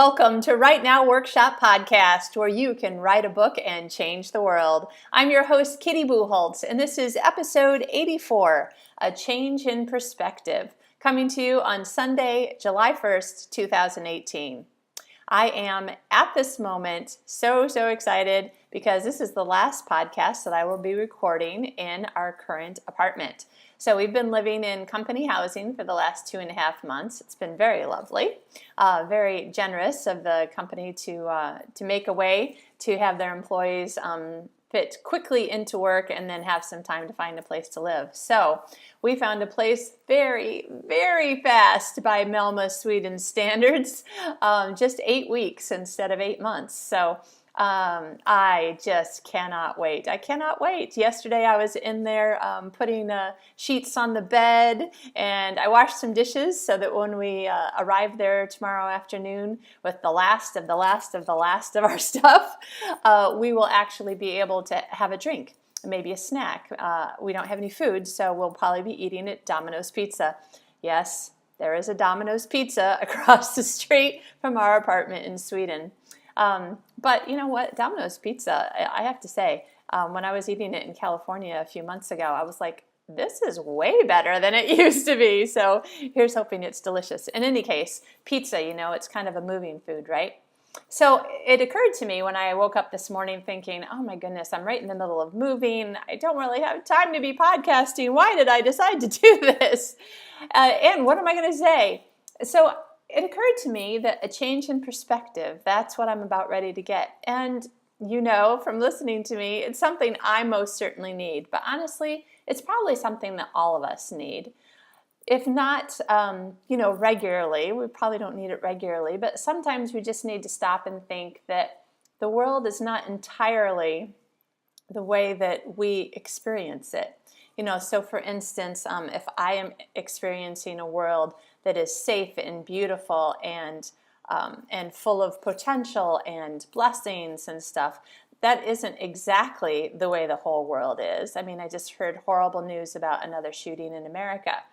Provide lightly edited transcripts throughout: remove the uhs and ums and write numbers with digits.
Welcome to Write Now Workshop Podcast, where you can write a book and change the world. I'm your host, Kitty Bucholtz, and this is episode 84, A Change in Perspective, coming to you on Sunday, July 1st, 2018. I am, at this moment, so excited because this is the last podcast that I will be recording in our current apartment. So we've been living in company housing for the last 2.5 months. It's been very lovely, very generous of the company to make a way to have their employees fit quickly into work and then have some time to find a place to live. So we found a place very fast by Malmö, Sweden standards, just 8 weeks instead of 8 months. So I just cannot wait. I cannot wait. Yesterday I was in there putting sheets on the bed, and I washed some dishes so that when we arrive there tomorrow afternoon with the last of our stuff, we will actually be able to have a drink, maybe a snack. We don't have any food, so we'll probably be eating at Domino's Pizza. Yes, there is a Domino's Pizza across the street from our apartment in Sweden. But you know what? Domino's Pizza, I have to say, when I was eating it in California a few months ago, I was like, this is way better than it used to be. So here's hoping it's delicious. In any case, pizza, it's kind of a moving food, right? So it occurred to me when I woke up this morning thinking, oh my goodness, I'm right in the middle of moving. I don't really have time to be podcasting. Why did I decide to do this? And what am I going to say? So it occurred to me that a change in perspective, that's what I'm about ready to get. And from listening to me, it's something I most certainly need. But honestly, it's probably something that all of us need. If not, regularly, we probably don't need it regularly, but sometimes we just need to stop and think that the world is not entirely the way that we experience it. So for instance, if I am experiencing a world that is safe and beautiful and full of potential and blessings and stuff, that isn't exactly the way the whole world is. I mean, I just heard horrible news about another shooting in America.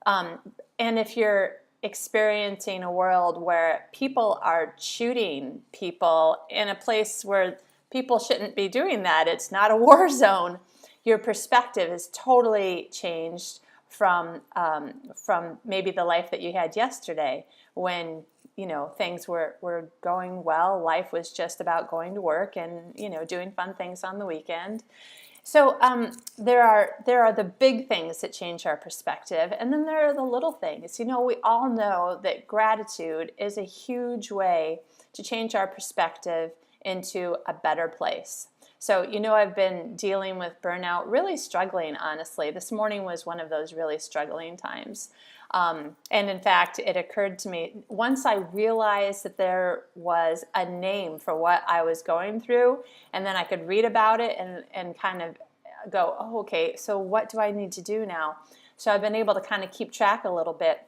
And if you're experiencing a world where people are shooting people in a place where people shouldn't be doing that, it's not a war zone, your perspective is totally changed from maybe the life that you had yesterday when things were going well. Life was just about going to work and doing fun things on the weekend. So there are the big things that change our perspective, and then there are the little things. We all know that gratitude is a huge way to change our perspective into a better place. So, I've been dealing with burnout, really struggling, honestly. This morning was one of those really struggling times. And in fact, it occurred to me, once I realized that there was a name for what I was going through, and then I could read about it and kind of go, oh, okay, so what do I need to do now? So I've been able to kind of keep track a little bit.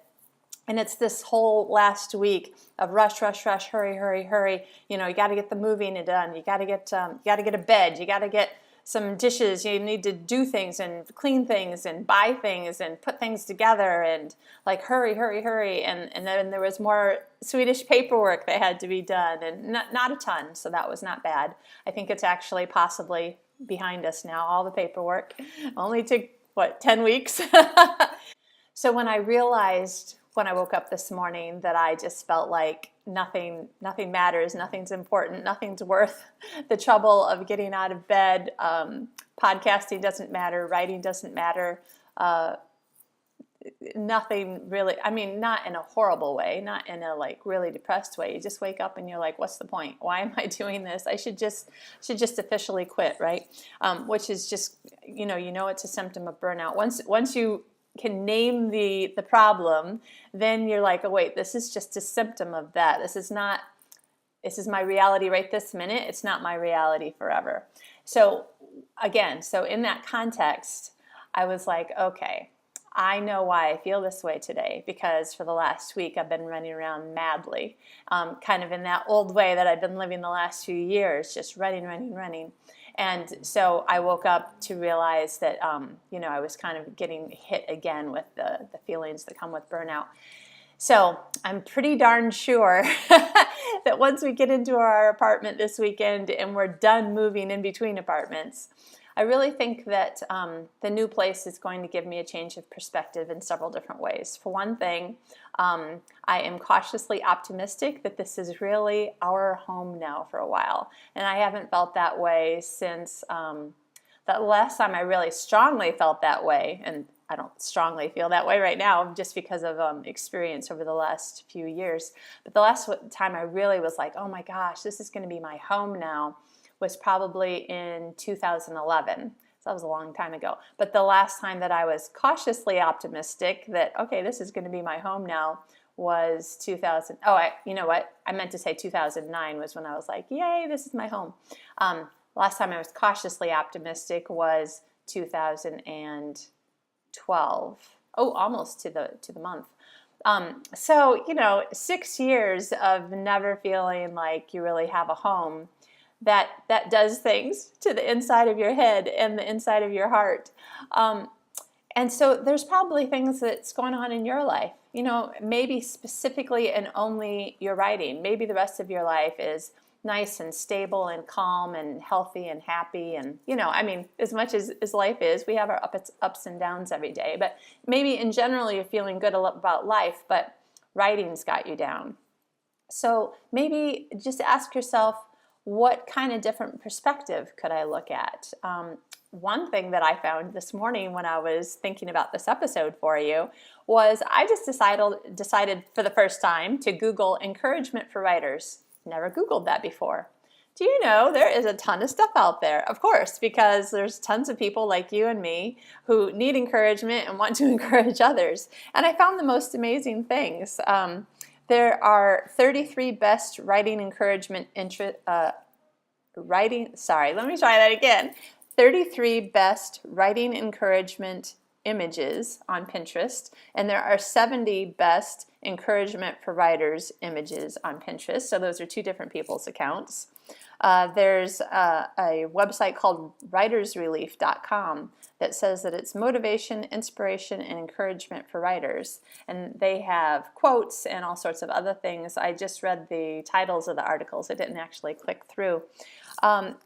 And it's this whole last week of rush, hurry. You got to get the moving done. You got to get a bed. You got to get some dishes. You need to do things and clean things and buy things and put things together and like hurry. And then there was more Swedish paperwork that had to be done, and not a ton, so that was not bad. I think it's actually possibly behind us now. All the paperwork only took 10 weeks. So when I realized, when I woke up this morning, that I just felt like nothing matters, nothing's important, nothing's worth the trouble of getting out of bed. Podcasting doesn't matter, writing doesn't matter, nothing really. I mean, not in a horrible way, not in a really depressed way. You just wake up and you're like, what's the point? Why am I doing this? I should just officially quit, right? Which is just, it's a symptom of burnout. Once you can name the problem, then you're like, oh wait, this is just a symptom of that. This is my reality right this minute. It's not my reality forever. So again, in that context, I was like, okay, I know why I feel this way today, because for the last week I've been running around madly, kind of in that old way that I've been living the last few years, just running. And so I woke up to realize that, I was kind of getting hit again with the feelings that come with burnout. So I'm pretty darn sure that once we get into our apartment this weekend and we're done moving in between apartments, I really think that the new place is going to give me a change of perspective in several different ways. For one thing, I am cautiously optimistic that this is really our home now for a while. And I haven't felt that way since the last time I really strongly felt that way, and I don't strongly feel that way right now just because of experience over the last few years. But the last time I really was like, oh my gosh, this is going to be my home now, was probably in 2011. So that was a long time ago. But the last time that I was cautiously optimistic that, okay, this is going to be my home now, was 2000. You know what? I meant to say 2009 was when I was like, yay, this is my home. Last time I was cautiously optimistic was 2012. Oh, almost to the month. So, 6 years of never feeling like you really have a home, that does things to the inside of your head and the inside of your heart. And so there's probably things that's going on in your life, maybe specifically and only your writing. Maybe the rest of your life is nice and stable and calm and healthy and happy. And, as much as life is, we have our ups and downs every day. But maybe in general you're feeling good about life, but writing's got you down. So maybe just ask yourself, what kind of different perspective could I look at? One thing that I found this morning when I was thinking about this episode for you was I just decided for the first time to Google encouragement for writers. Never Googled that before. Do you know there is a ton of stuff out there? Of course, because there's tons of people like you and me who need encouragement and want to encourage others. And I found the most amazing things. There are 33 best writing encouragement 33 best writing encouragement images on Pinterest, and there are 70 best encouragement for writers images on Pinterest. So those are two different people's accounts. There's a website called writersrelief.com that says that it's motivation, inspiration, and encouragement for writers. And they have quotes and all sorts of other things. I just read the titles of the articles. I didn't actually click through.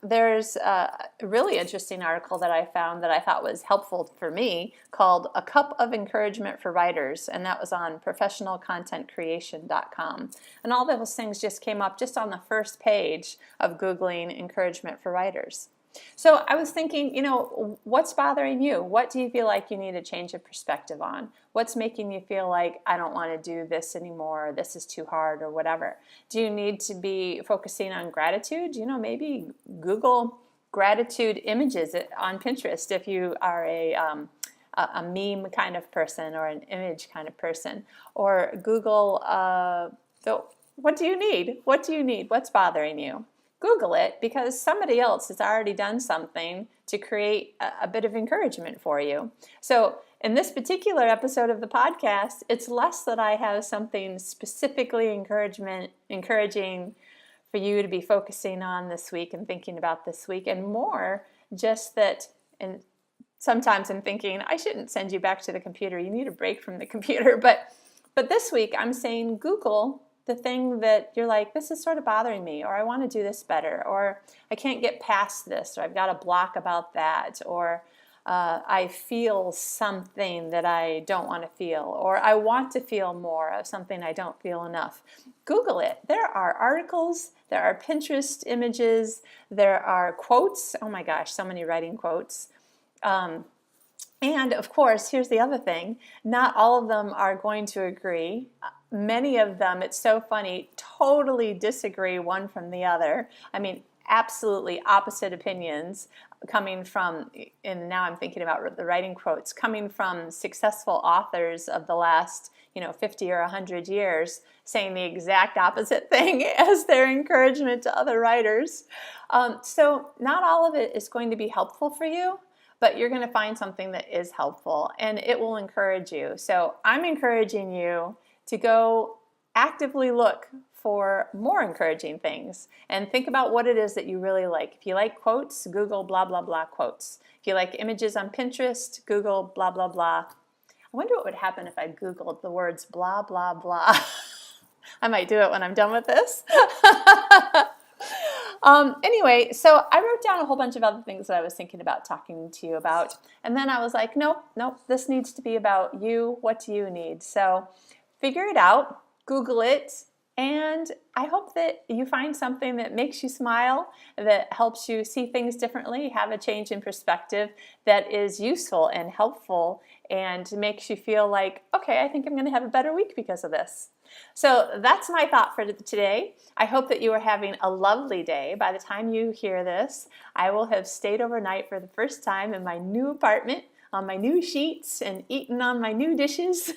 There's a really interesting article that I found that I thought was helpful for me called A Cup of Encouragement for Writers, and that was on professionalcontentcreation.com. And all those things just came up just on the first page of Googling encouragement for writers. So I was thinking, what's bothering you? What do you feel like you need a change of perspective on? What's making you feel like, I don't want to do this anymore, or this is too hard, or whatever? Do you need to be focusing on gratitude? Maybe Google gratitude images on Pinterest if you are a meme kind of person or an image kind of person. Or Google, what do you need? What do you need? What's bothering you? Google it, because somebody else has already done something to create a bit of encouragement for you. So in this particular episode of the podcast, it's less that I have something specifically encouraging for you to be focusing on this week and thinking about this week, and more just that, and sometimes I'm thinking, I shouldn't send you back to the computer. You need a break from the computer. But this week I'm saying Google the thing that you're like, this is sort of bothering me, or I want to do this better, or I can't get past this, or I've got a block about that, or I feel something that I don't want to feel, or I want to feel more of something I don't feel enough. Google it. There are articles, there are Pinterest images, there are quotes. Oh my gosh, so many writing quotes. And of course, here's the other thing, not all of them are going to agree. Many of them, it's so funny, totally disagree one from the other. I mean, absolutely opposite opinions coming from, and now I'm thinking about the writing quotes, coming from successful authors of the last 50 or 100 years, saying the exact opposite thing as their encouragement to other writers. So not all of it is going to be helpful for you, but you're going to find something that is helpful, and it will encourage you. So I'm encouraging you to go actively look for more encouraging things and think about what it is that you really like. If you like quotes, Google blah, blah, blah quotes. If you like images on Pinterest, Google blah, blah, blah. I wonder what would happen if I Googled the words blah, blah, blah. I might do it when I'm done with this. Anyway, so I wrote down a whole bunch of other things that I was thinking about talking to you about. And then I was like, nope, this needs to be about you. What do you need? So figure it out, Google it, and I hope that you find something that makes you smile, that helps you see things differently, have a change in perspective that is useful and helpful and makes you feel like, okay, I think I'm going to have a better week because of this. So that's my thought for today. I hope that you are having a lovely day. By the time you hear this, I will have stayed overnight for the first time in my new apartment, on my new sheets, and eaten on my new dishes.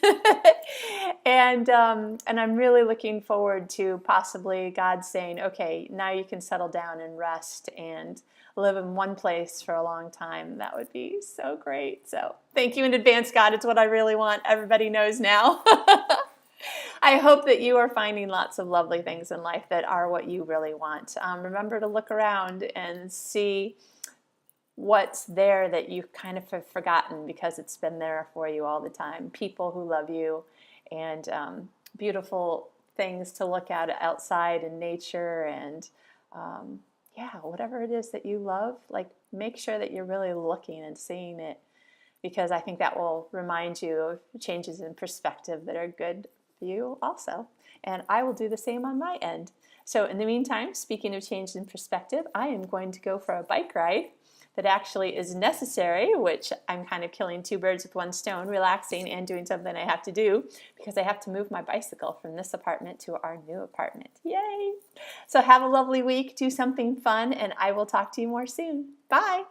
and I'm really looking forward to possibly God saying, okay, now you can settle down and rest and live in one place for a long time. That would be so great. So thank you in advance, God. It's what I really want. Everybody knows now. I hope that you are finding lots of lovely things in life that are what you really want. Remember to look around and see what's there that you kind of have forgotten because it's been there for you all the time. People who love you and beautiful things to look at outside in nature and whatever it is that you love, like make sure that you're really looking and seeing it because I think that will remind you of changes in perspective that are good you also, and I will do the same on my end. So in the meantime, speaking of change in perspective, I am going to go for a bike ride that actually is necessary, which I'm kind of killing two birds with one stone, relaxing and doing something I have to do because I have to move my bicycle from this apartment to our new apartment. Yay! So have a lovely week, do something fun, and I will talk to you more soon. Bye!